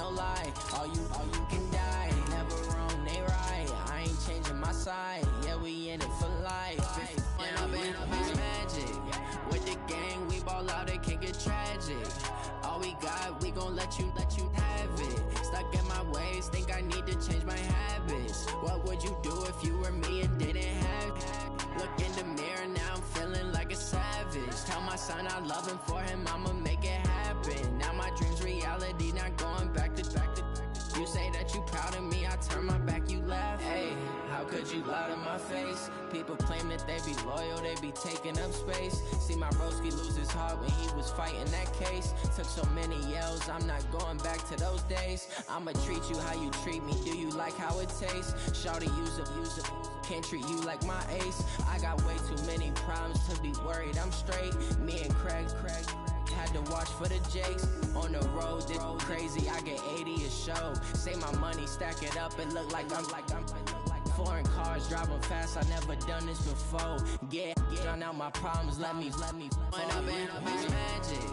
no lie. All you can die. Never wrong, they right. I ain't changing my side. Yeah, we in it for life. When I've been magic. With the gang, we ball out, it can get tragic. All we got, we gon' let you have it. Stuck in my ways, think I need to change my habits. What would you do if you were me and didn't have it? Look in the mirror, now I'm feeling like a savage. Tell my son I love him, for him I'ma make it happen. Now my dream's reality, not going back to. You say that you proud of me, I turn my back, you laugh. Hey, how could you lie to my face? People claim that they be loyal, they be taking up space. See my broski lose his heart when he was fighting that case. Took so many yells, I'm not going back to those days. I'ma treat you how you treat me, do you like how it tastes? Shawty, use it, can't treat you like my ace. I got way too many problems to be worried, I'm straight. Me and Craig had to watch for the Jakes. On the road, this crazy, I get 80 a show. Say my money, stack it up, it look like I'm foreign cars, driving fast, I never done this before. Get drown out my problems, let me When I've been magic.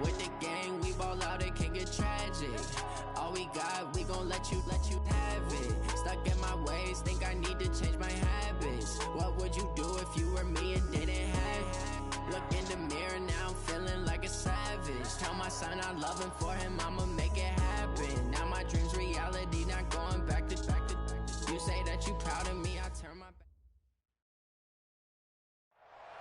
With the gang, we ball out, it can get tragic. All we got, we gon' let you have it. Stuck in my ways, think I need to change my habits. What would you do if you were me and didn't have it? Look in the mirror, now I'm feeling like a savage. Tell my son I love him, for him I'ma make it happen. Now my dream's reality, not going back to. You say that you proud of me, I turn my back.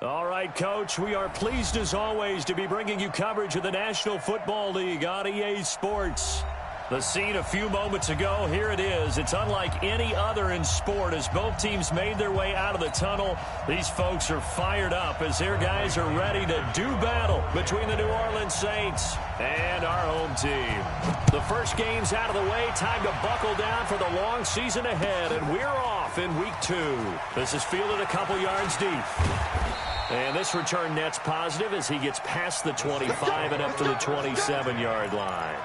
All right, Coach, we are pleased as always to be bringing you coverage of the National Football League on EA Sports. The scene a few moments ago, here it is. It's unlike any other in sport as both teams made their way out of the tunnel. These folks are fired up as their guys are ready to do battle between the New Orleans Saints and our home team. The first game's out of the way. Time to buckle down for the long season ahead, and we're off in week 2. This is fielded a couple yards deep. And this return net's positive as he gets past the 25 and up to the 27-yard line.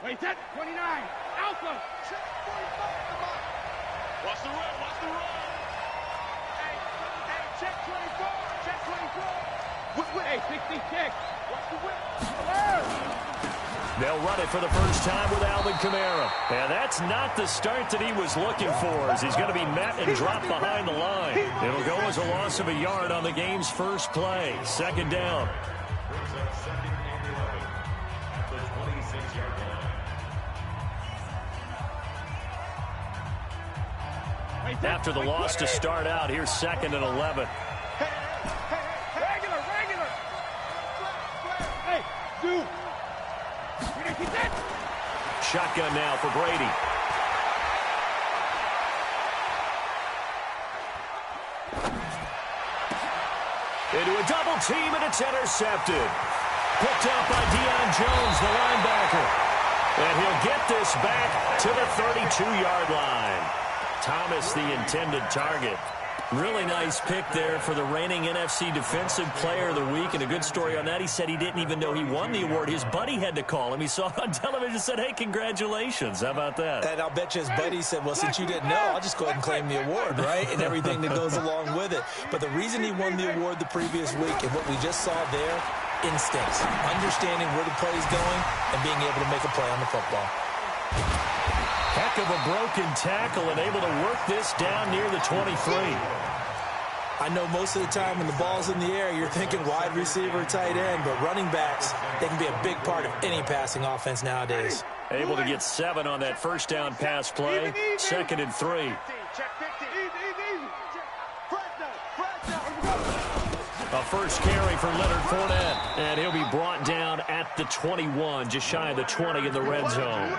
Wait, that 29, Alpha, check 45, come on. Watch the run, watch the run. Hey, check 24, check 24. Hey, 66, watch the whip. They'll run it for the first time with Alvin Kamara. And that's not the start that he was looking for, as he's going to be met and dropped behind the line. It'll go as a loss of a yard on the game's first play. Second down. After the loss to start out, here's 2nd and 11. Regular. Hey, dude. Shotgun now for Brady. Into a double team, and it's intercepted. Picked up by Deion Jones, the linebacker. And he'll get this back to the 32-yard line. Thomas, the intended target. Really nice pick there for the reigning NFC Defensive Player of the Week. And a good story on that. He said he didn't even know he won the award. His buddy had to call him. He saw it on television and said, hey, congratulations. How about that? And I'll bet you his buddy said, well, since you didn't know, I'll just go ahead and claim the award, right? And everything that goes along with it. But the reason he won the award the previous week and what we just saw there, instincts. Understanding where the play is going and being able to make a play on the football. Heck of a broken tackle and able to work this down near the 23. I know most of the time when the ball's in the air, you're thinking wide receiver, tight end, but running backs, they can be a big part of any passing offense nowadays. Able to get 7 on that first down pass play. 2nd and 3. A first carry for Leonard Fournette, and he'll be brought down at the 21, just shy of the 20 in the red zone.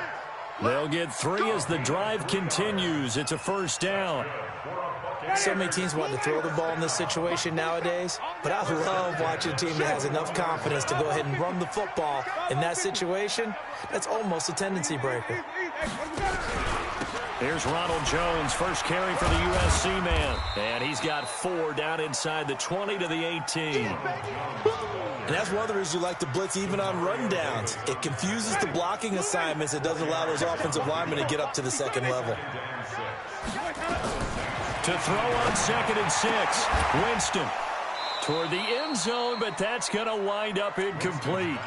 They'll get 3 as the drive continues. It's a first down. So many teams want to throw the ball in this situation nowadays, but I love watching a team that has enough confidence to go ahead and run the football in that situation. That's almost a tendency breaker. Here's Ronald Jones, first carry for the USC man. And he's got 4 down inside the 20 to the 18. And that's one of the reasons you like to blitz even on rundowns. It confuses the blocking assignments. It doesn't allow those offensive linemen to get up to the second level. To throw on 2nd and 6. Winston toward the end zone, but that's going to wind up incomplete.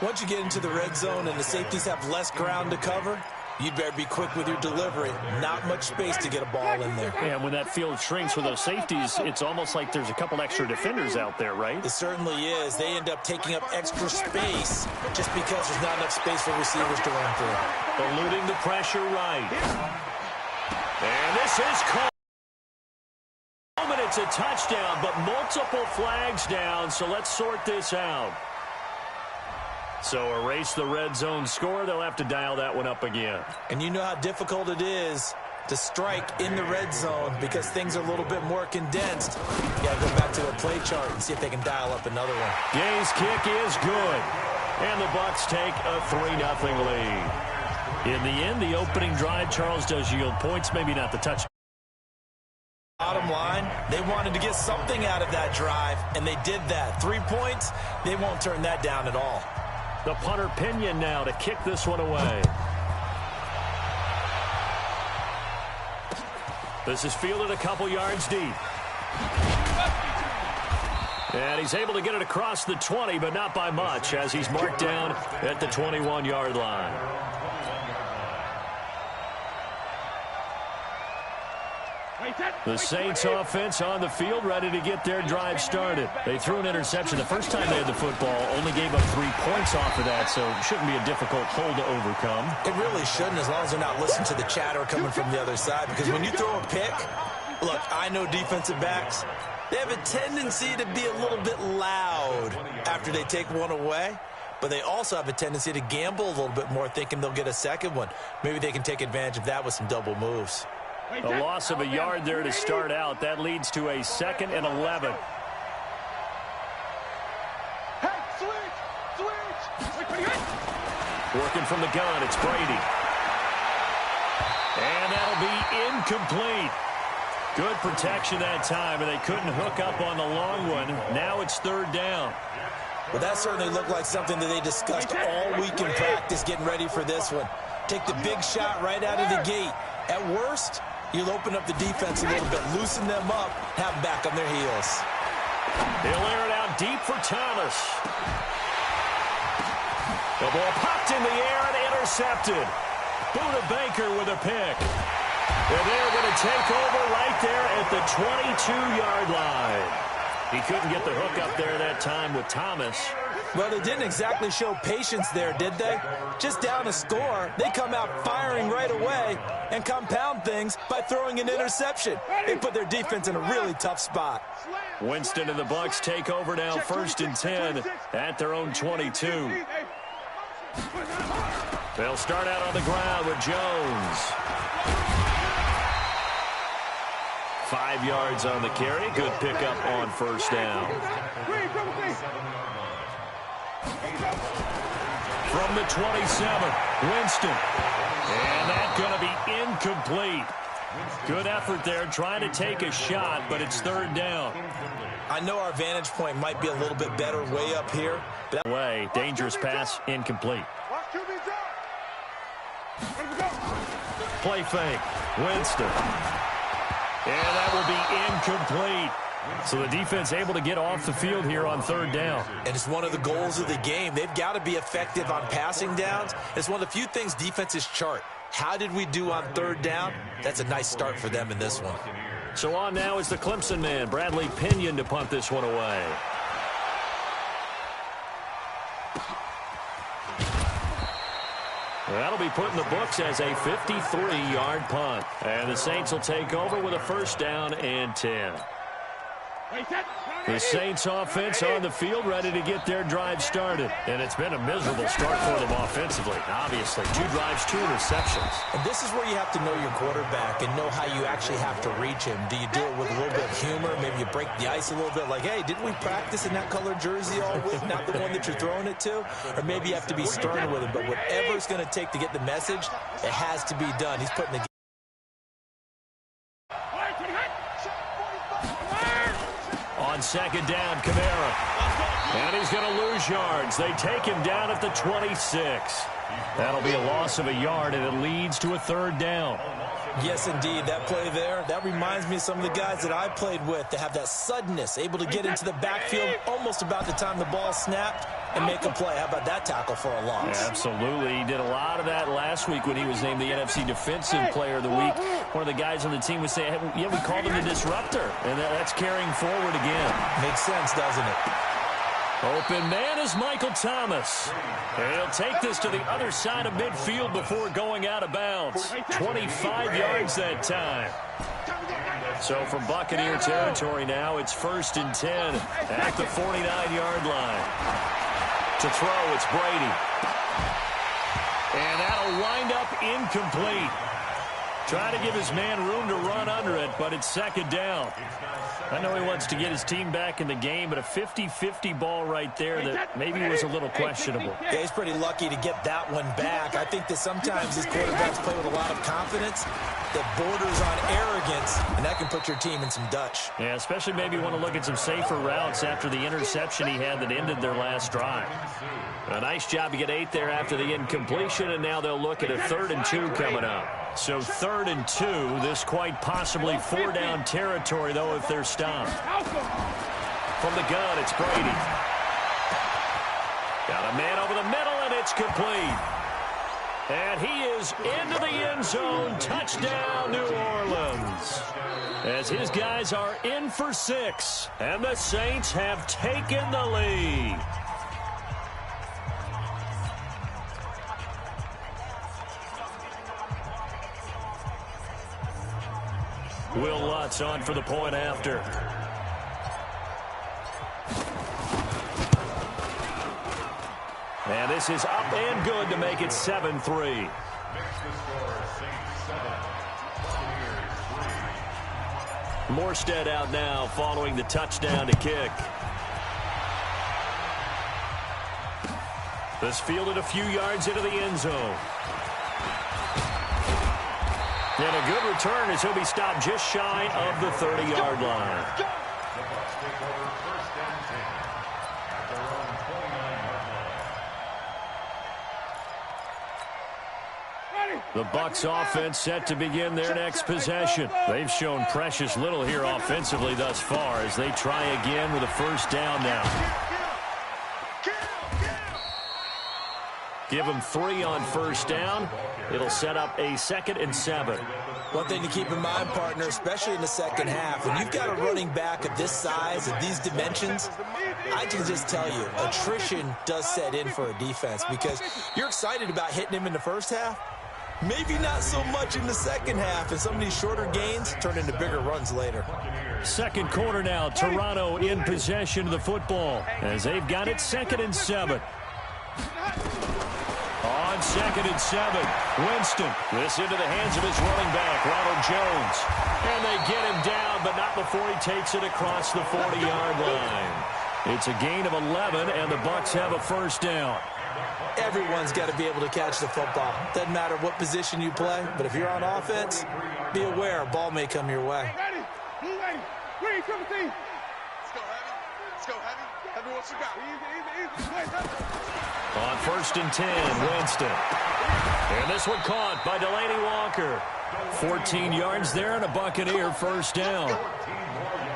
Once you get into the red zone and the safeties have less ground to cover, you'd better be quick with your delivery. Not much space to get a ball in there. And when that field shrinks with those safeties, it's almost like there's a couple extra defenders out there, right? It certainly is. They end up taking up extra space just because there's not enough space for receivers to run through. Eluding the pressure right. And this is called. It's a touchdown, but multiple flags down, so let's sort this out. So erase the red zone score. They'll have to dial that one up again. And you know how difficult it is to strike in the red zone because things are a little bit more condensed. You got to go back to their play chart and see if they can dial up another one. Gay's kick is good. And the Bucs take a 3-0 lead. In the end, the opening drive, Charles, does yield points, maybe not the touchdown. Bottom line, they wanted to get something out of that drive, and they did that. 3 points, they won't turn that down at all. The punter Pinion now to kick this one away. This is fielded a couple yards deep. And he's able to get it across the 20, but not by much, as he's marked down at the 21-yard line. The Saints offense on the field, ready to get their drive started. They threw an interception the first time they had the football, only gave up 3 points off of that, so it shouldn't be a difficult hole to overcome. It really shouldn't, as long as they're not listening to the chatter coming from the other side, because when you throw a pick, look, I know defensive backs, they have a tendency to be a little bit loud after they take one away, but they also have a tendency to gamble a little bit more, thinking they'll get a second one. Maybe they can take advantage of that with some double moves. A loss of a yard there to start out. That leads to a 2nd and 11. Working from the gun, it's Brady. And that'll be incomplete. Good protection that time, and they couldn't hook up on the long one. Now it's 3rd down. Well, that certainly looked like something that they discussed all week in practice getting ready for this one. Take the big shot right out of the gate. At worst, you'll open up the defense a little bit, loosen them up, have them back on their heels. He'll air it out deep for Thomas. The ball popped in the air and intercepted. Buda Baker with a pick. And they're going to take over right there at the 22-yard line. He couldn't get the hook up there that time with Thomas. Well, they didn't exactly show patience there, did they? Just down a score, they come out firing right away and compound things by throwing an interception. They put their defense in a really tough spot. Winston and the Bucs take over now, 1st and 10 at their own 22. They'll start out on the ground with Jones. 5 yards on the carry. Good pickup on 1st down. From the 27, Winston. And that's going to be incomplete. Good effort there, trying to take a shot, but it's 3rd down. I know our vantage point might be a little bit better way up here. But way, dangerous pass, incomplete. Play fake, Winston. And that will be incomplete. So the defense able to get off the field here on 3rd down. And it's one of the goals of the game. They've got to be effective on passing downs. It's one of the few things defenses chart. How did we do on 3rd down? That's a nice start for them in this one. So on now is the Clemson man, Bradley Pinion, to punt this one away. That'll be put in the books as a 53-yard punt. And the Saints will take over with a 1st down and 10. The Saints offense on the field, ready to get their drive started. And it's been a miserable start for them offensively. Obviously, 2 drives, 2 interceptions. And this is where you have to know your quarterback and know how you actually have to reach him. Do you do it with a little bit of humor? Maybe you break the ice a little bit like, hey, didn't we practice in that colored jersey all week, not the one that you're throwing it to? Or maybe you have to be stern with him. But whatever it's going to take to get the message, it has to be done. He's putting the on second down, Kamara. And he's going to lose yards. They take him down at the 26. That'll be a loss of a yard, and it leads to a third down. Yes, indeed. That play there, that reminds me of some of the guys that I played with that have that suddenness, able to get into the backfield almost about the time the ball snapped and make a play. How about that tackle for a loss? Yeah, absolutely. He did a lot of that last week when he was named the NFC Defensive Player of the Week. One of the guys on the team would say, yeah, we called him the disruptor, and that's carrying forward again. Makes sense, doesn't it? Open man is Michael Thomas. And he'll take this to the other side of midfield before going out of bounds. 25 yards that time. So from Buccaneer territory now, it's 1st and 10 at the 49-yard line. To throw, it's Brady. And that'll wind up incomplete. Trying to give his man room to run under it, but it's second down. I know he wants to get his team back in the game, but a 50-50 ball right there that maybe was a little questionable. Yeah, he's pretty lucky to get that one back. I think that sometimes these quarterbacks play with a lot of confidence that borders on arrogance, and that can put your team in some Dutch. Yeah, especially maybe want to look at some safer routes after the interception he had that ended their last drive. A nice job to get 8 there after the incompletion, and now they'll look at a 3rd and 2 coming up. So 3rd and 2, this quite possibly 4-down territory, though, if they're stopped. From the gun, it's Brady. Got a man over the middle, and it's complete. And he is into the end zone. Touchdown, New Orleans. As his guys are in for 6, and the Saints have taken the lead. Will Lutz on for the point after. And this is up and good to make it 7-3. Morstead out now following the touchdown to kick. This fielded a few yards into the end zone. And a good return as he'll be stopped just shy of the 30-yard line. The Bucs offense set to begin their next possession. They've shown precious little here offensively thus far as they try again with a first down now. Give them 3 on first down. It'll set up a 2nd and 7. One thing to keep in mind, partner, especially in the second half, when you've got a running back of this size and these dimensions, I can just tell you, attrition does set in for a defense because you're excited about hitting him in the first half. Maybe not so much in the second half, and some of these shorter gains turn into bigger runs later. Second quarter now, Toronto in possession of the football as they've got it 2nd and 7. On 2nd and 7, Winston. This into the hands of his running back, Ronald Jones. And they get him down, but not before he takes it across the 40-yard line. It's a gain of 11, and the Bucs have a first down. Everyone's got to be able to catch the football. Doesn't matter what position you play, but if you're on offense, be aware a ball may come your way. Ready? Ready? Ready, 17. Let's go heavy. Let's go heavy. Heavy, what you got? Easy. On 1st and 10, Winston. And this one caught by Delaney Walker. 14 yards there and a Buccaneer first down.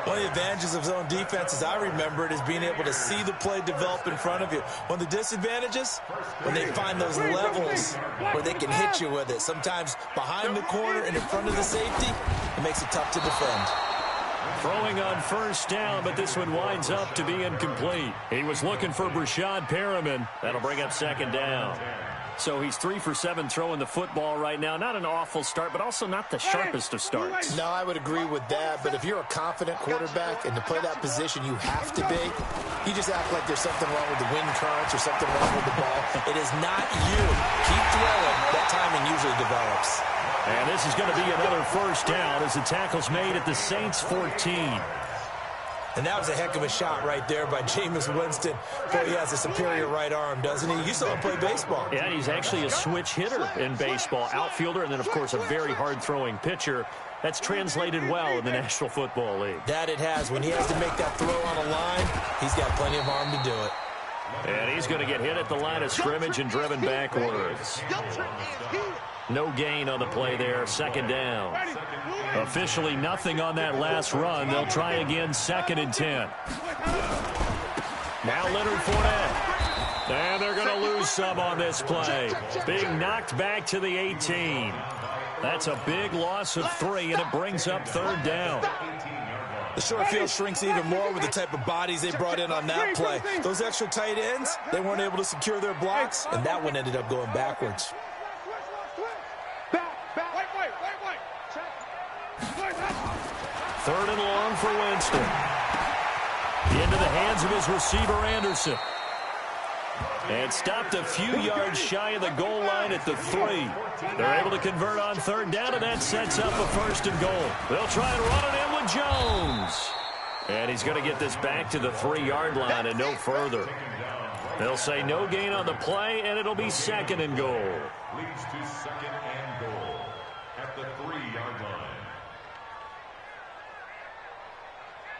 One of the advantages of zone defense, as I remember it, is being able to see the play develop in front of you. One of the disadvantages, when they find those levels where they can hit you with it. Sometimes behind the corner and in front of the safety, it makes it tough to defend. Throwing on first down, but this one winds up to be incomplete. He was looking for Brashad Perriman. That'll bring up 2nd down. So he's 3 for 7 throwing the football right now. Not an awful start, but also not the sharpest of starts. No, I would agree with that. But if you're a confident quarterback and to play that position you have to be, you just act like there's something wrong with the wind currents or something wrong with the ball. It is not you. Keep throwing. That timing usually develops. And this is going to be another first down as the tackle's made at the Saints 14. And that was a heck of a shot right there by Jameis Winston. Boy, he has a superior right arm, doesn't he? You saw him play baseball. Yeah, he's actually a switch hitter in baseball. Outfielder, and then, of course, a very hard-throwing pitcher. That's translated well in the National Football League. That it has. When he has to make that throw on a line, he's got plenty of arm to do it. And he's going to get hit at the line of scrimmage and driven backwards. No gain on the play there. Second down. Officially nothing on that last run. They'll try again, 2nd and 10. Now Leonard Fournette. And they're going to lose some on this play. Being knocked back to the 18. That's a big loss of 3, and it brings up 3rd down. The short field shrinks even more with the type of bodies they brought in on that play. Those extra tight ends, they weren't able to secure their blocks, and that one ended up going backwards. 3rd and long for Winston. Into the hands of his receiver, Anderson. And stopped a few yards shy of the goal line at the 3. They're able to convert on 3rd down, and that sets up a 1st and goal. They'll try and run it in with Jones. And he's going to get this back to the 3-yard line and no further. They'll say no gain on the play, and it'll be 2nd and goal. Leads to 2nd and goal at the 3-yard line.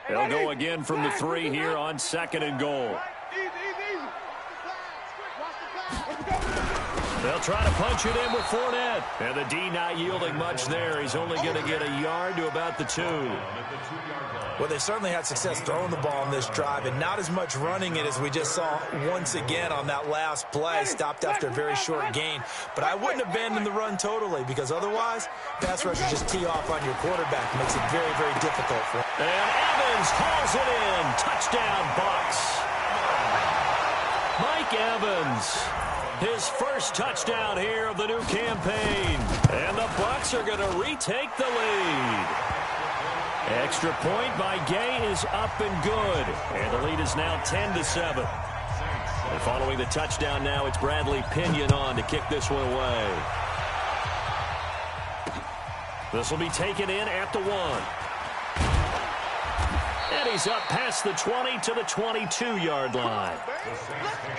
They'll go again from the 3 here on 2nd and goal. They'll try to punch it in with Fournette. And the D not yielding much there. He's only going to get a yard to about the 2. Well, they certainly had success throwing the ball on this drive, and not as much running it as we just saw once again on that last play. Stopped after a very short gain. But I wouldn't abandon the run totally, because otherwise, pass rushers just tee off on your quarterback. Makes it very, very difficult for him. And Evans hauls it in. Touchdown, Bucs. Mike Evans. His first touchdown here of the new campaign. And the Bucs are going to retake the lead. Extra point by Gay is up and good. And the lead is now 10-7. And following the touchdown now, it's Bradley Pinion on to kick this one away. This will be taken in at the 1. And he's up past the 20 to the 22-yard line. Let's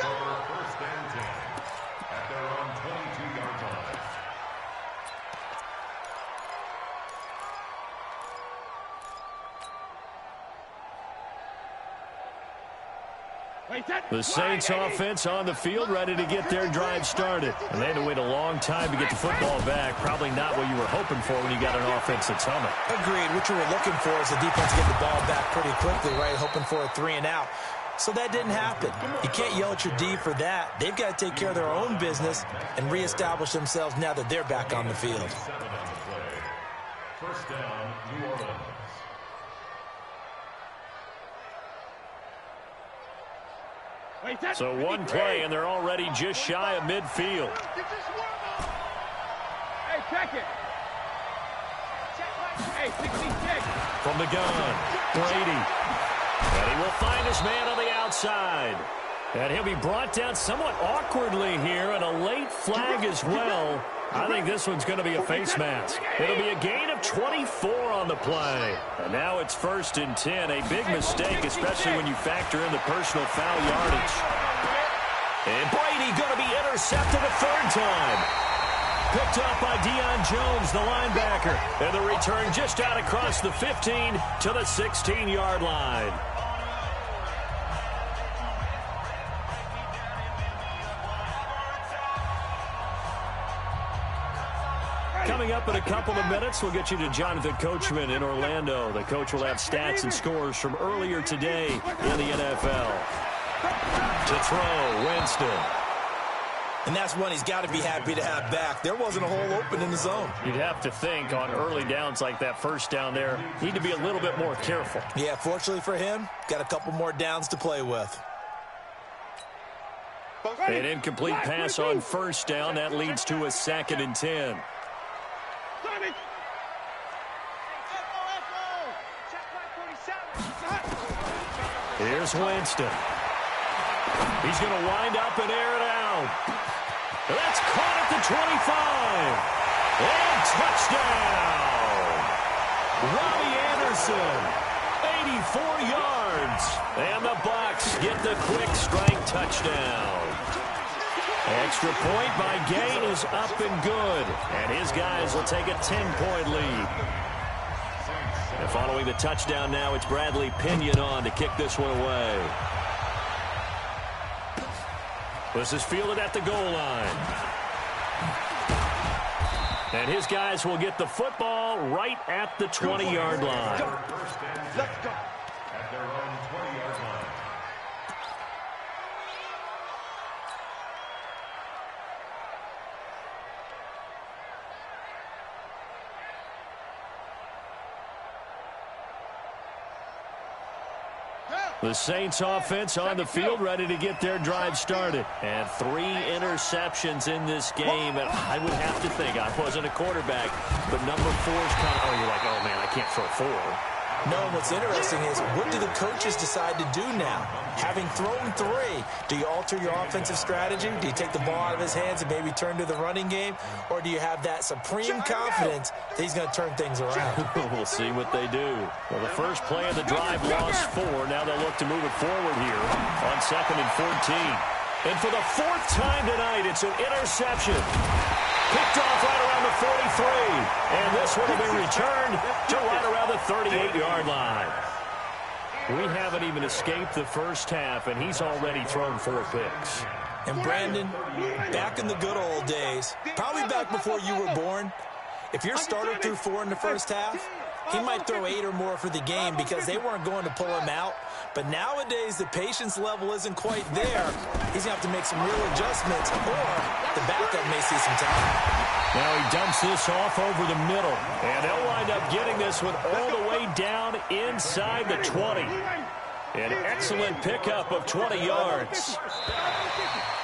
go! 1st and 10 at their own 22-yard line. The Saints offense on the field, ready to get their drive started. And they had to wait a long time to get the football back. Probably not what you were hoping for when you got an offense that's humming. Agreed. What you were looking for is the defense to get the ball back pretty quickly, right? Hoping for a 3 and out. So that didn't happen. You can't yell at your D for that. They've got to take care of their own business and reestablish themselves now that they're back on the field. 1st down, New Orleans. So one play, and they're already just shy of midfield. Hey, check it. Hey, 66. From the gun, Brady. And he will find his man on the outside. And he'll be brought down somewhat awkwardly here, and a late flag as well. I think this one's going to be a face mask. It'll be a gain of 24 on the play. And now it's 1st and 10. A big mistake, especially when you factor in the personal foul yardage. And Brady going to be intercepted a 3rd time. Picked up by Deion Jones, the linebacker. And the return just out across the 15 to the 16-yard line. Coming up in a couple of minutes, we'll get you to Jonathan Coachman in Orlando. The coach will have stats and scores from earlier today in the NFL. To throw, Winston. And that's one he's got to be happy to have back. There wasn't a hole open in the zone. You'd have to think on early downs like that 1st down there, need to be a little bit more careful. Yeah, fortunately for him, got a couple more downs to play with. An incomplete pass on 1st down. That leads to a 2nd and 10. Here's Winston. He's going to wind up and air it out. That's caught at the 25. And touchdown. Robbie Anderson. A yards. And the Bucs get the quick strike touchdown. Extra point by Gain is up and good. And his guys will take a 10-point lead. And following the touchdown now, it's Bradley Pinion on to kick this one away. This is fielded at the goal line. And his guys will get the football right at the 20-yard line. Let's go. At their own 20-yard line. The Saints offense on the field, ready to get their drive started. And 3 interceptions in this game. And I would have to think, I wasn't a quarterback, but number 4 is kind of, you're like, oh, man, I can't throw 4. No, what's interesting is, what do the coaches decide to do now? Having thrown 3, do you alter your offensive strategy? Do you take the ball out of his hands and maybe turn to the running game? Or do you have that supreme confidence that he's going to turn things around? We'll see what they do. Well, the first play of the drive lost 4. Now they'll look to move it forward here on 2nd and 14. And for the 4th time tonight, it's an interception. Picked off right around the 43. And this one will be returned to right around the 38-yard line. We haven't even escaped the first half, and he's already thrown 4 picks. And Brandon, back in the good old days, probably back before you were born, if your starter threw 4 in the first half, he might throw 8 or more for the game because they weren't going to pull him out. But nowadays, the patience level isn't quite there. He's going to have to make some real adjustments, or the backup may see some time. Now he dumps this off over the middle, and they'll wind up getting this one all the way down inside the 20. An excellent pickup of 20 yards.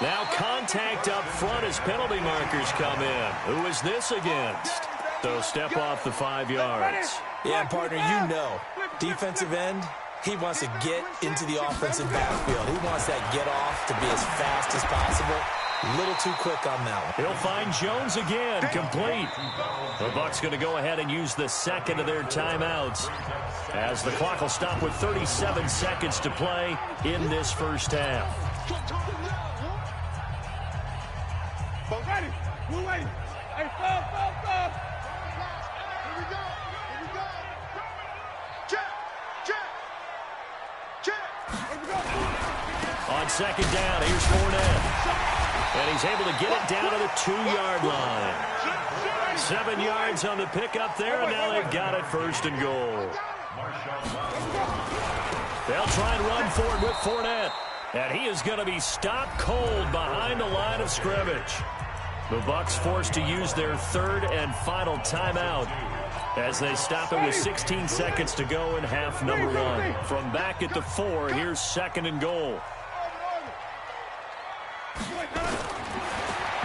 Now contact up front as penalty markers come in. Who is this against? So step off the 5 yards. Yeah, partner, you know, defensive end, he wants to get into the offensive backfield. He wants that get off to be as fast as possible. A little too quick on that one. He'll find Jones again, complete. The Bucs going to go ahead and use the second of their timeouts as the clock will stop with 37 seconds to play in this first half. We're waiting. Hey, stop. Here we go. On second down, here's Fournette. And he's able to get it down to the 2-yard line. 7 yards on the pickup there, and now they've got it 1st and goal. They'll try and run forward with Fournette. And he is going to be stopped cold behind the line of scrimmage. The Bucs forced to use their 3rd and final timeout as they stop it with 16 seconds to go in half number 1. From back at the 4, here's 2nd and goal.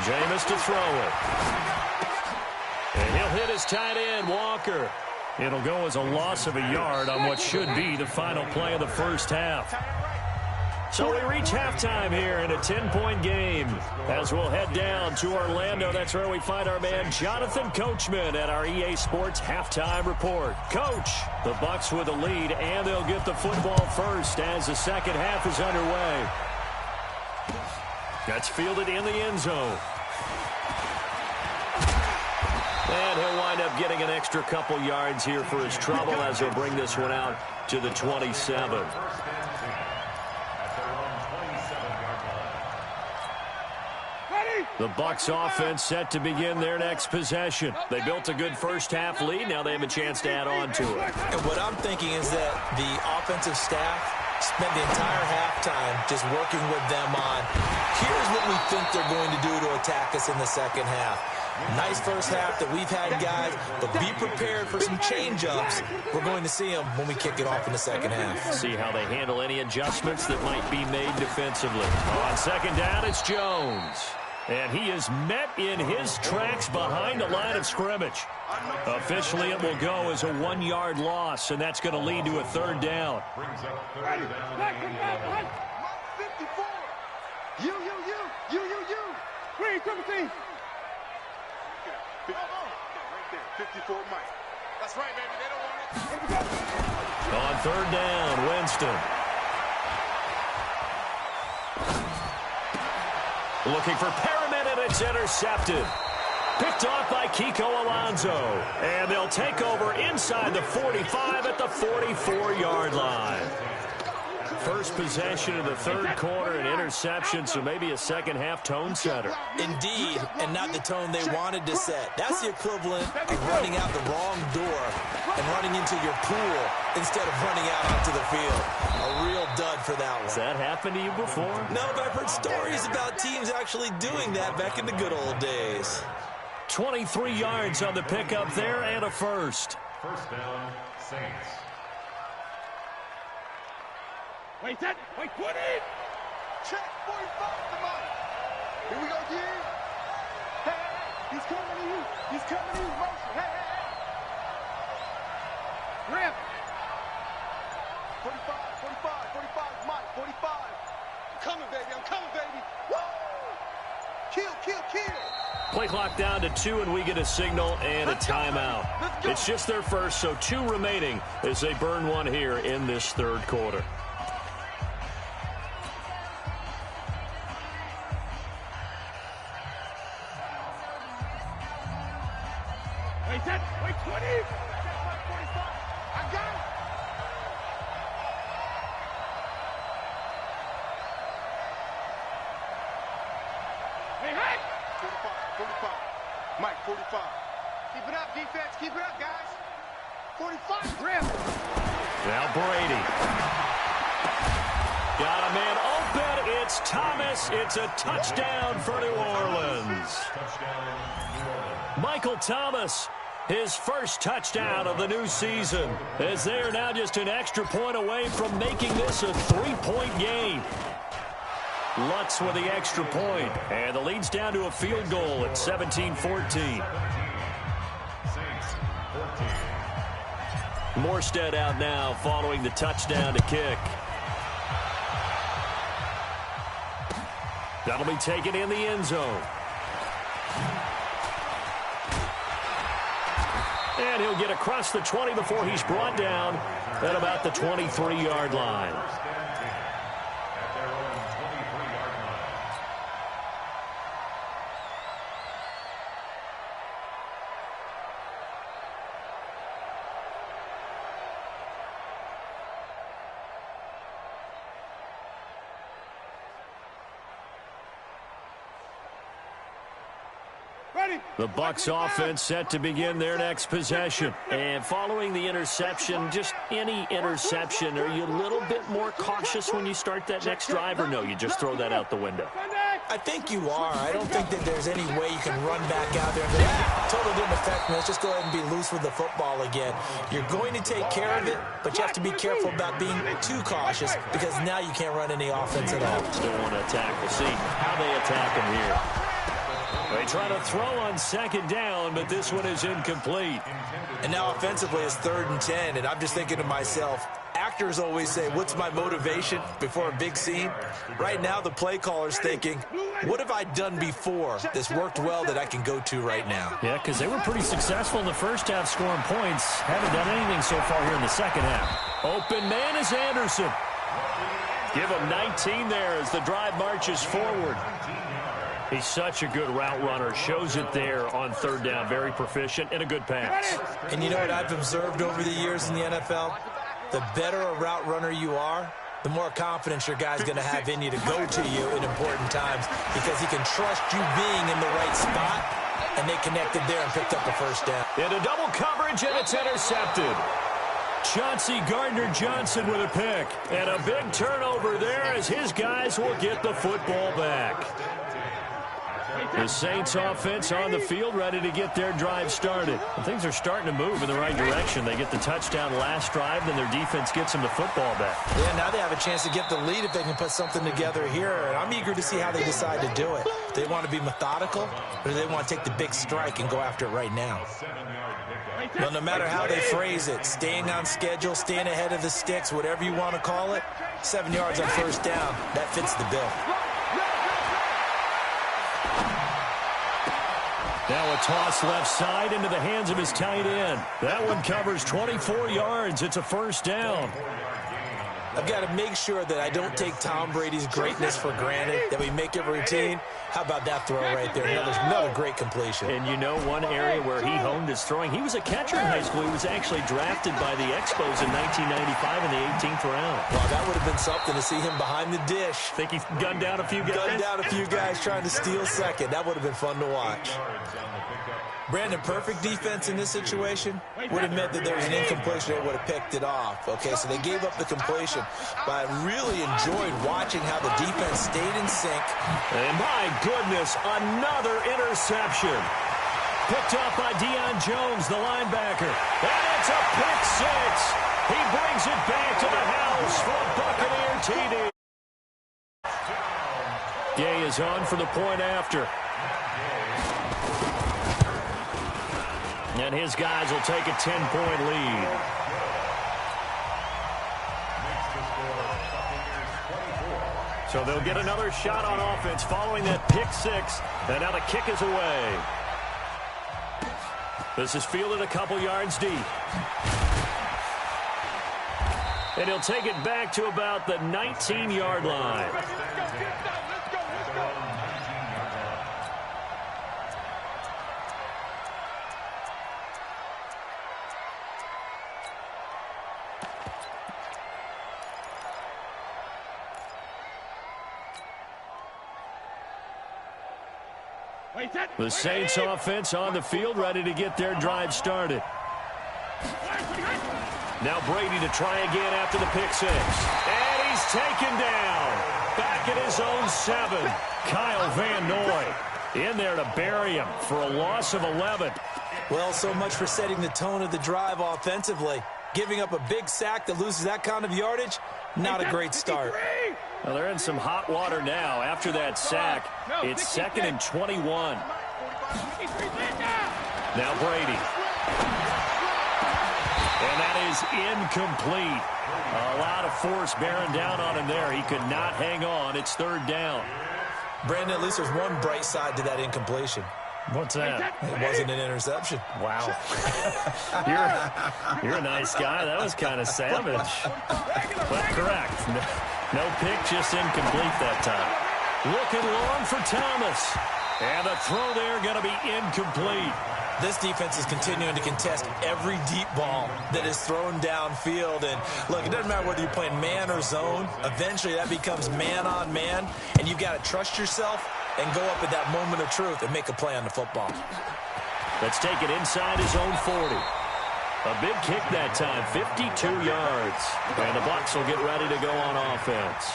Jameis to throw it. And he'll hit his tight end, Walker. It'll go as a loss of a yard on what should be the final play of the first half. So we reach halftime here in a 10-point game. As we'll head down to Orlando, that's where we find our man Jonathan Coachman at our EA Sports Halftime Report. Coach, the Bucs with a lead, and they'll get the football first as the second half is underway. That's fielded in the end zone. And he'll wind up getting an extra couple yards here for his trouble as he'll bring this one out to the 27. The Bucs offense set to begin their next possession. They built a good first half lead. Now they have a chance to add on to it. And what I'm thinking is that the offensive staff spent the entire halftime just working with them on, here's what we think they're going to do to attack us in the second half. Nice first half that we've had, guys, but be prepared for some change-ups. We're going to see them when we kick it off in the second half. See how they handle any adjustments that might be made defensively. On second down, it's Jones. And he is met in his tracks behind the line of scrimmage. Officially, it will go as a 1-yard loss, and that's going to lead to a 3rd down. Brings up 3rd down. 54. You. Green, 17. Right there. 54, Mike. That's right, baby. They don't want it. On third down, Winston. Looking for Perriman, and it's intercepted. Picked off by Kiko Alonso. And they'll take over inside the 45 at the 44-yard line. First possession of the third quarter, an interception, so maybe a second-half tone setter. Indeed, and not the tone they wanted to set. That's the equivalent of running out the wrong door and running into your pool instead of running out onto the field. A real dud for that one. Has that happened to you before? No, but I've heard stories about teams actually doing that back in the good old days. 23 yards on the pickup there and a first. First down, Saints. Wait, 20. Check, 45, come on. Here we go, again. Hey, he's coming to you. He's coming to you, motion. Hey. Grip. 45, Mike, 45. I'm coming, baby. Woo! Kill. Play clock down to 2, and we get a signal and a timeout. It's just their first, so 2 remaining as they burn one here in this third quarter. Wait, 20. I got it. Hey. 45. Mike, 45. Keep it up, defense. Keep it up, guys. 45, grip. Now Brady. Got a man open. It's Thomas. It's a touchdown for New Orleans. Michael Thomas, his first touchdown of the new season, as they are now just an extra point away from making this a 3-point game. Lutz with the extra point, and the lead's down to a field goal at 17-14. Morstead out now following the touchdown to kick. That'll be taken in the end zone. And he'll get across the 20 before he's brought down at about the 23-yard line. The Bucs offense set to begin their next possession. And following the interception, just any interception, are you a little bit more cautious when you start that next drive, or no, you just throw that out the window? I think you are. I don't think that there's any way you can run back out there and go, totally didn't affect me. Let's just go ahead and be loose with the football again. You're going to take care of it, but you have to be careful about being too cautious because now you can't run any offense at all. Still want to attack. We'll see how they attack him here. They try to throw on second down, but this one is incomplete. And now offensively it's 3rd and 10, and I'm just thinking to myself, actors always say, what's my motivation before a big scene? Right now the play caller's thinking, what have I done before that's worked well that I can go to right now? Yeah, because they were pretty successful in the first half scoring points. Haven't done anything so far here in the second half. Open man is Anderson. Give him 19 there as the drive marches forward. He's such a good route runner. Shows it there on third down. Very proficient and a good pass. And you know what I've observed over the years in the NFL? The better a route runner you are, the more confidence your guy's going to have in you to go to you in important times because he can trust you being in the right spot, and they connected there and picked up the first down. Into double coverage, and it's intercepted. Chauncey Gardner-Johnson with a pick. And a big turnover there as his guys will get the football back. The Saints offense on the field ready to get their drive started. And things are starting to move in the right direction. They get the touchdown last drive, then their defense gets them the football back. Yeah, now they have a chance to get the lead if they can put something together here. And I'm eager to see how they decide to do it. Do they want to be methodical, or do they want to take the big strike and go after it right now? Well, no matter how they phrase it, staying on schedule, staying ahead of the sticks, whatever you want to call it, 7 yards on first down, that fits the bill. Now a toss left side into the hands of his tight end. That one covers 24 yards. It's a first down. I've got to make sure that I don't take Tom Brady's greatness for granted, that we make it routine. How about that throw right there? Another great completion. And you know one area where he honed his throwing, he was a catcher in high school. He was actually drafted by the Expos in 1995 in the 18th round. Wow, that would have been something to see him behind the dish. Think he gunned down a few guys? Gunned down a few guys trying to steal second. That would have been fun to watch. Brandon, perfect defense in this situation would have meant that there was an incompletion. They would have picked it off. Okay, so they gave up the completion. But I really enjoyed watching how the defense stayed in sync. And my goodness, another interception. Picked up by Deion Jones, the linebacker. And it's a pick six. He brings it back to the house for a Buccaneer TD. Gay is on for the point after. And his guys will take a 10-point lead. So they'll get another shot on offense following that pick six. And now the kick is away. This is fielded a couple yards deep. And he'll take it back to about the 19-yard line. The Saints offense on the field, ready to get their drive started. Now Brady to try again after the pick six. And he's taken down. Back at his own 7. Kyle Van Noy in there to bury him for a loss of 11. Well, so much for setting the tone of the drive offensively. Giving up a big sack that loses that kind of yardage, not a great start. Well, they're in some hot water now. After that sack, it's 2nd and 21. Now Brady. And that is incomplete. A lot of force bearing down on him there. He could not hang on. It's 3rd down. Brandon, at least there's one bright side to that incompletion. What's that? It wasn't an interception. Wow. You're a nice guy. That was kind of savage. But correct. No pick, just incomplete that time. Looking long for Thomas. And the throw there going to be incomplete. This defense is continuing to contest every deep ball that is thrown downfield. And, look, it doesn't matter whether you're playing man or zone. Eventually that becomes man-on-man, and you've got to trust yourself and go up at that moment of truth and make a play on the football. Let's take it inside his own 40. A big kick that time, 52 yards. And the Bucs will get ready to go on offense.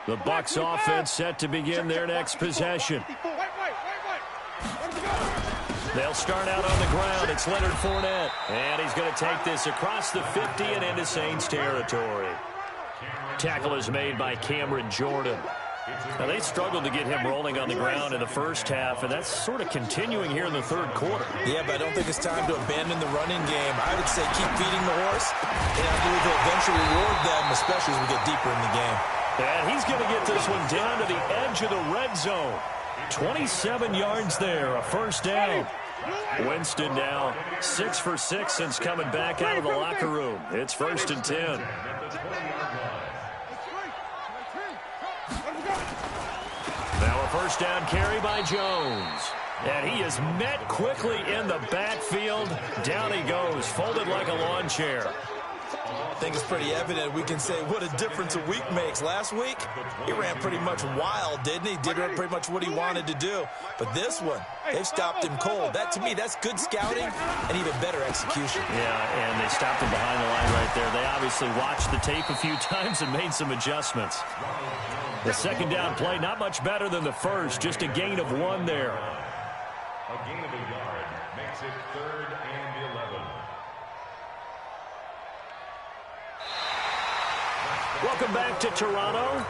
The Bucs offense set to begin their next possession. They'll start out on the ground. It's Leonard Fournette. And he's going to take this across the 50 and into Saints territory. Tackle is made by Cameron Jordan. Now, they struggled to get him rolling on the ground in the first half, and that's sort of continuing here in the 3rd quarter. Yeah, but I don't think it's time to abandon the running game. I would say keep feeding the horse, and I believe they'll eventually reward them, especially as we get deeper in the game. And he's going to get this one down to the edge of the red zone. 27 yards there, a first down. Winston now 6 for 6 since coming back out of the locker room. It's 1st and 10. Now a first down carry by Jones. And he is met quickly in the backfield. Down he goes, folded like a lawn chair. I think it's pretty evident we can say what a difference a week makes. Last week, he ran pretty much wild, didn't he? Did pretty much what he wanted to do. But this one, they've stopped him cold. That, to me, that's good scouting and even better execution. Yeah, and they stopped him behind the line right there. They obviously watched the tape a few times and made some adjustments. The second down play, not much better than the first. Just a gain of 1 there. A gain of a yard makes it 3rd and 11. Welcome back to Toronto.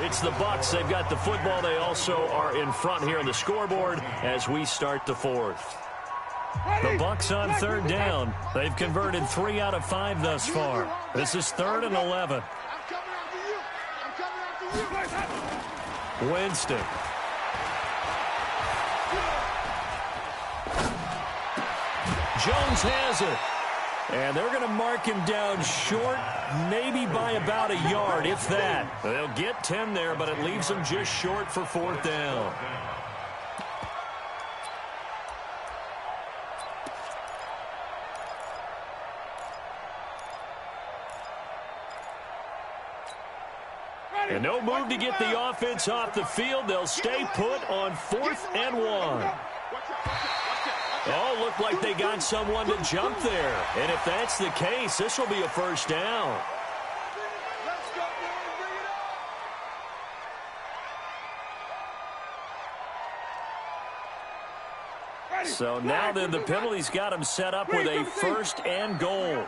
It's the Bucs. They've got the football. They also are in front here on the scoreboard as we start the 4th. The Bucs on 3rd down. They've converted 3 out of 5 thus far. This is 3rd and 11. Winston. Jones has it. And they're going to mark him down short, maybe by about a yard, if that. They'll get 10 there, but it leaves them just short for 4th down. And no move to get the offense off the field. They'll stay put on 4th and 1. Oh, looked like they got someone to jump there. And if that's the case, this will be a 1st down. So now then the penalty's got him set up with a 1st and goal.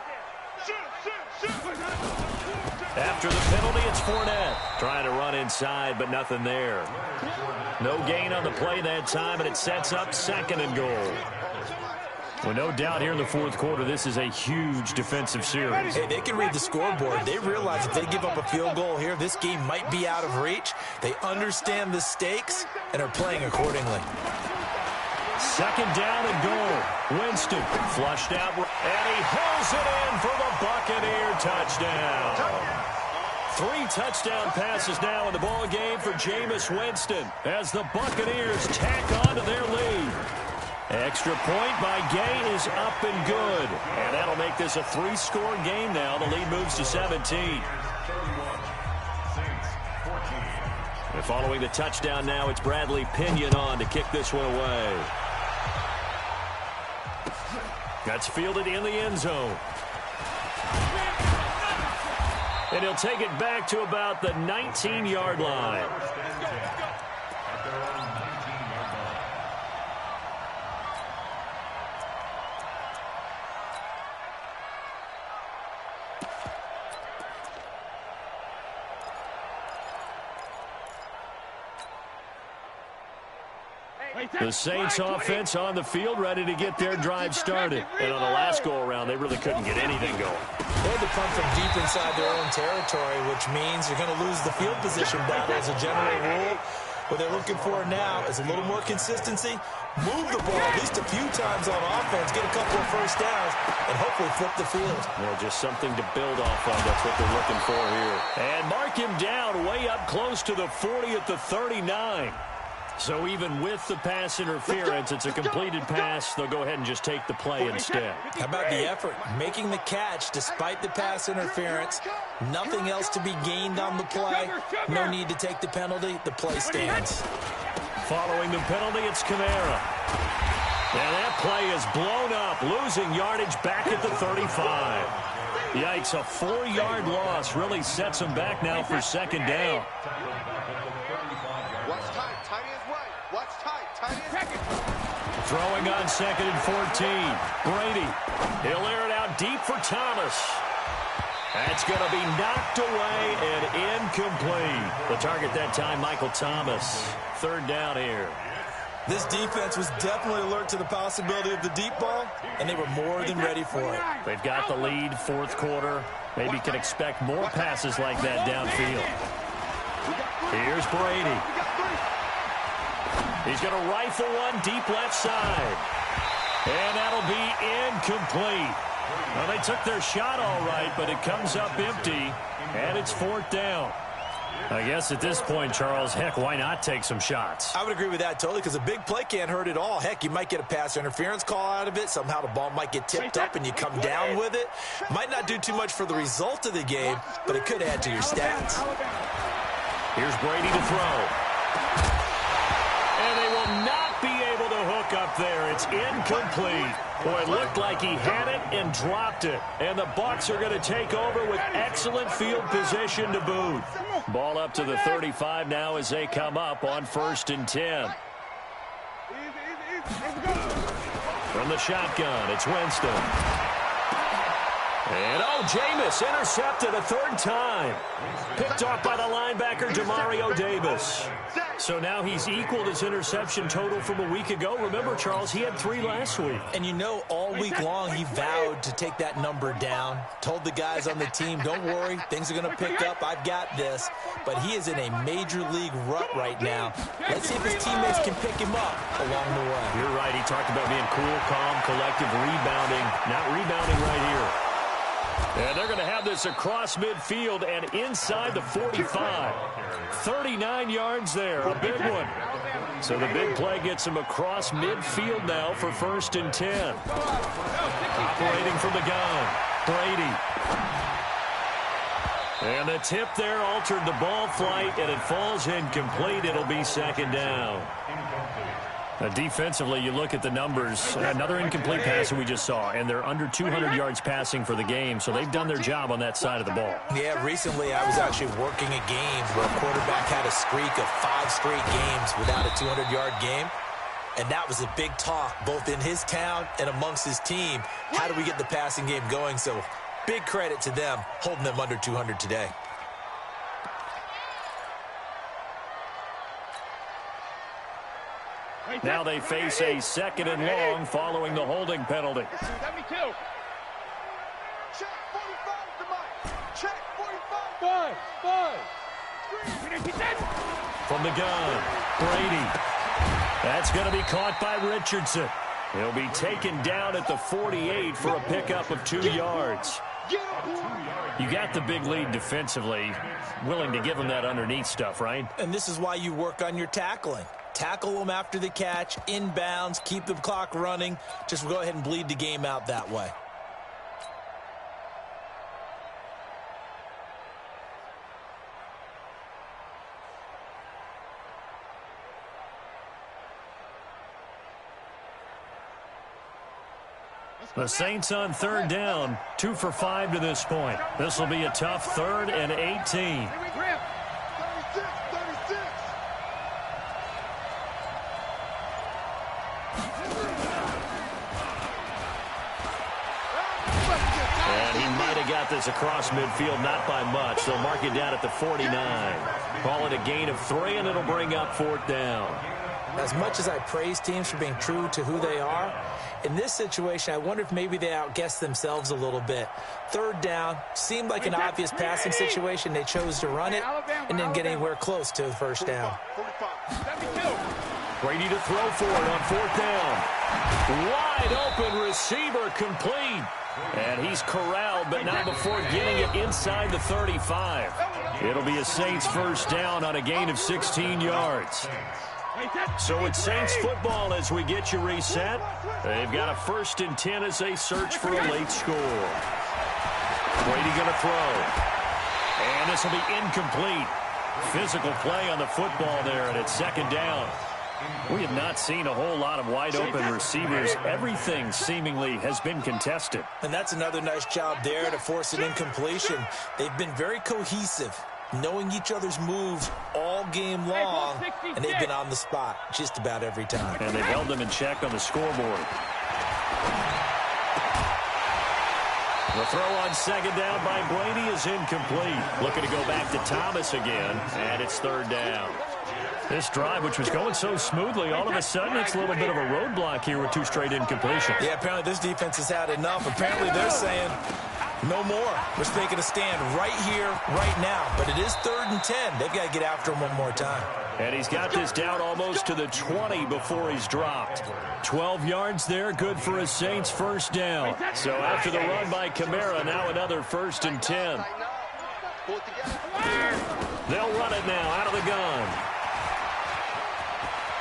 After the penalty, it's Fournette. Trying to run inside, but nothing there. No gain on the play that time, and it sets up 2nd and goal. Well, no doubt here in the 4th quarter, this is a huge defensive series. Hey, they can read the scoreboard. They realize if they give up a field goal here, this game might be out of reach. They understand the stakes and are playing accordingly. 2nd down and goal. Winston flushed out, and he hauls it in for the Buccaneer touchdown. 3 touchdown passes now in the ball game for Jameis Winston as the Buccaneers tack on to their lead. Extra point by Gay is up and good. And that'll make this a 3-score game now. The lead moves to 17. And following the touchdown now, it's Bradley Pinion on to kick this one away. That's fielded in the end zone. And he'll take it back to about the 19-yard line. The Saints offense on the field, ready to get their drive started. And on the last go-around, they really couldn't get anything going. They had to punt from deep inside their own territory, which means you're going to lose the field position battle as a general rule. What they're looking for now is a little more consistency, move the ball at least a few times on offense, get a couple of 1st downs, and hopefully flip the field. Well, just something to build off of. That's what they're looking for here. And mark him down way up close to the 40 at the 39. So even with the pass interference, it's a completed pass. They'll go ahead and just take the play instead. How about the effort? Making the catch despite the pass interference. Nothing else to be gained on the play. No need to take the penalty. The play stands. Following the penalty, it's Kamara. And that play is blown up, losing yardage back at the 35. Yikes, a 4-yard loss really sets them back now for 2nd down. Throwing on 2nd and 14. Brady. He'll air it out deep for Thomas. That's going to be knocked away and incomplete. The target that time, Michael Thomas. 3rd down here. This defense was definitely alert to the possibility of the deep ball, and they were more than ready for it. They've got the lead, 4th quarter. Maybe can expect more passes like that downfield. Here's Brady. He's going to rifle one deep left side. And that'll be incomplete. Well, they took their shot all right, but it comes up empty, and it's 4th down. I guess at this point, Charles, heck, why not take some shots? I would agree with that totally, because a big play can't hurt at all. Heck, you might get a pass interference call out of it. Somehow the ball might get tipped up and you come down with it. Might not do too much for the result of the game, but it could add to your stats. Here's Brady to throw. And they will not be able to hook up there. It's incomplete. Boy, it looked like he had it and dropped it. And the Bucs are going to take over with excellent field position to boot. Ball up to the 35 now as they come up on 1st and 10. From the shotgun, it's Winston. And Jameis intercepted a third time. Picked off by the linebacker, Demario Davis. So now he's equaled his interception total from a week ago. Remember, Charles, he had 3 last week. And you know, all week long he vowed to take that number down. Told the guys on the team, don't worry, things are going to pick up. I've got this. But he is in a major league rut right now. Let's see if his teammates can pick him up along the way. You're right. He talked about being cool, calm, collective, rebounding. Not rebounding right here. And they're going to have this across midfield and inside the 45. 39 yards there, a big one. So the big play gets him across midfield now for 1st and 10. Operating from the gun, Brady. And the tip there altered the ball flight, and it falls incomplete. It'll be 2nd down. Defensively, you look at the numbers. Another incomplete pass that we just saw, and they're under 200 yards passing for the game, so they've done their job on that side of the ball. Yeah, recently I was actually working a game where a quarterback had a streak of 5 straight games without a 200-yard game, and that was a big talk both in his town and amongst his team. How do we get the passing game going? So big credit to them holding them under 200 today. Now they face a 2nd and long following the holding penalty. 72. Check 45 to Mike. Check 45. 5. From the gun, Brady. That's going to be caught by Richardson. He'll be taken down at the 48 for a pickup of 2 yards. You got the big lead defensively. Willing to give him that underneath stuff, right? And this is why you work on your tackling. Tackle them after the catch, inbounds, keep the clock running. Just go ahead and bleed the game out that way. The Saints on 3rd down, 2 for 5 to this point. This will be a tough 3rd and 18. Got this across midfield, not by much. They'll mark it down at the 49. Call it a gain of 3, and it'll bring up 4th down. As much as I praise teams for being true to who they are, in this situation, I wonder if maybe they outguessed themselves a little bit. 3rd down seemed like an obvious passing situation. They chose to run it and didn't get anywhere close to the 1st down. Brady to throw for it on 4th down. Wide open receiver complete. And he's corralled, but not before getting it inside the 35. It'll be a Saints 1st down on a gain of 16 yards. So it's Saints football as we get you reset. They've got a 1st and 10 as they search for a late score. Brady going to throw. And this will be incomplete. Physical play on the football there, and it's 2nd down. We have not seen a whole lot of wide-open receivers. Everything seemingly has been contested. And that's another nice job there to force an incompletion. They've been very cohesive, knowing each other's moves all game long, and they've been on the spot just about every time. And they've held them in check on the scoreboard. The throw on 2nd down by Brady is incomplete. Looking to go back to Thomas again, and it's 3rd down. This drive, which was going so smoothly, all of a sudden it's a little bit of a roadblock here with 2 straight incompletions. Yeah, apparently this defense has had enough. Apparently they're saying no more. We're taking a stand right here, right now. But it is 3rd and 10. They've got to get after him one more time. And he's got this down almost to the 20 before he's dropped. 12 yards there, good for a Saints 1st down. So after the run by Kamara, now another 1st and 10. They'll run it now out of the gun.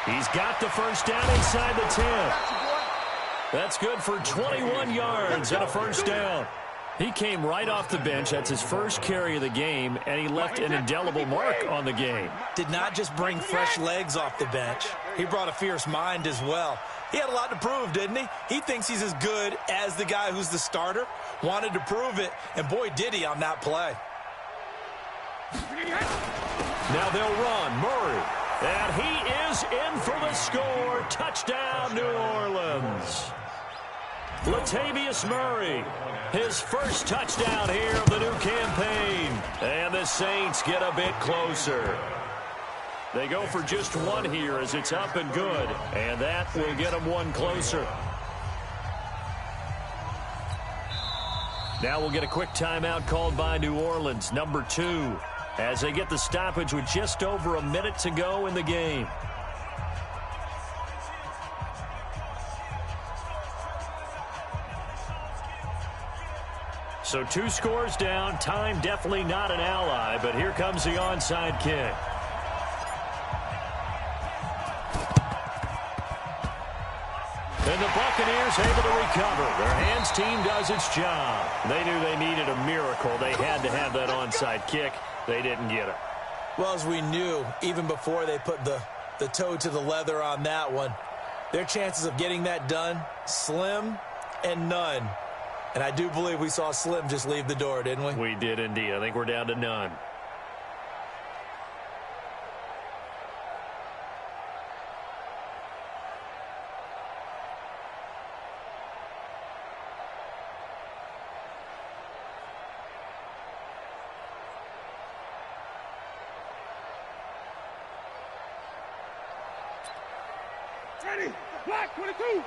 He's got the 1st down inside the 10. That's good for 21 yards and a 1st down. He came right off the bench. That's his first carry of the game, and he left an indelible mark on the game. Did not just bring fresh legs off the bench. He brought a fierce mind as well. He had a lot to prove, didn't he? He thinks he's as good as the guy who's the starter. Wanted to prove it, and boy, did he on that play. Now they'll run. Murray. And he is in for the score. Touchdown, New Orleans. Latavius Murray, his first touchdown here of the new campaign. And the Saints get a bit closer. They go for just one here as it's up and good, and that will get them one closer. Now we'll get a quick timeout called by New Orleans, number 2, as they get the stoppage with just over a minute to go in the game. So 2 scores down. Time definitely not an ally, but here comes the onside kick. And the Buccaneers able to recover. Their hands team does its job. They knew they needed a miracle. They had to have that onside kick. They didn't get it. Well, as we knew, even before they put the toe to the leather on that one, their chances of getting that done, slim and none. And I do believe we saw Slim just leave the door, didn't we? We did indeed. I think we're down to none. Ready, black, 22.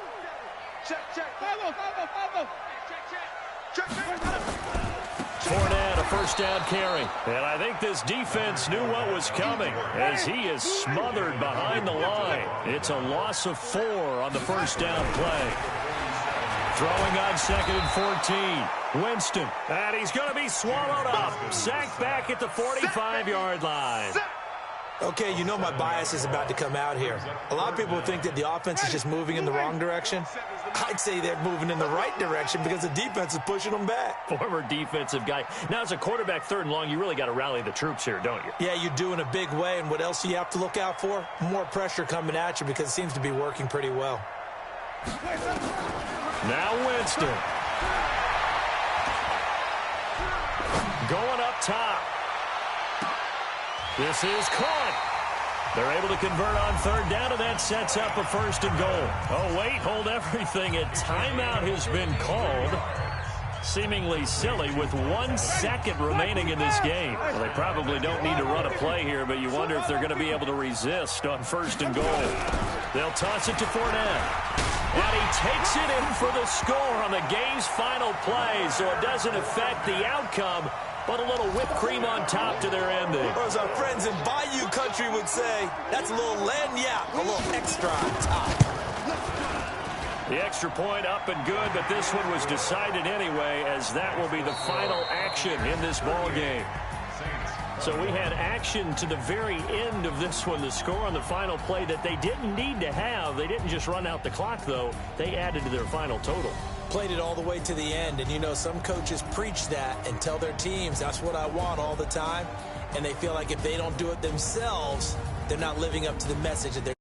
Check, check, follow. Check, Fournette, a first down carry. And I think this defense knew what was coming as he is smothered behind the line. It's a loss of 4 on the first down play. Throwing on 2nd and 14. Winston. And he's going to be swallowed up. Sacked back at the 45-yard line. Okay, you know my bias is about to come out here. A lot of people think that the offense is just moving in the wrong direction. I'd say they're moving in the right direction because the defense is pushing them back. Former defensive guy. Now, as a quarterback 3rd and long, you really got to rally the troops here, don't you? Yeah, you do in a big way. And what else do you have to look out for? More pressure coming at you because it seems to be working pretty well. Now Winston. Going up top. This is caught. They're able to convert on 3rd down, and that sets up a 1st and goal. Oh, wait, hold everything. A timeout has been called. Seemingly silly with 1 second remaining in this game. Well, they probably don't need to run a play here, but you wonder if they're going to be able to resist on 1st and goal. They'll toss it to Fournette. And he takes it in for the score on the game's final play, so it doesn't affect the outcome, but a little whipped cream on top to their ending. Or as our friends in Bayou Country would say, that's a little lagniappe, a little extra on top. The extra point up and good, but this one was decided anyway, as that will be the final action in this ball game. So we had action to the very end of this one, the score on the final play that they didn't need to have. They didn't just run out the clock, though. They added to their final total. Played it all the way to the end, and you know some coaches preach that and tell their teams that's what I want all the time, and they feel like if they don't do it themselves, they're not living up to the message that they're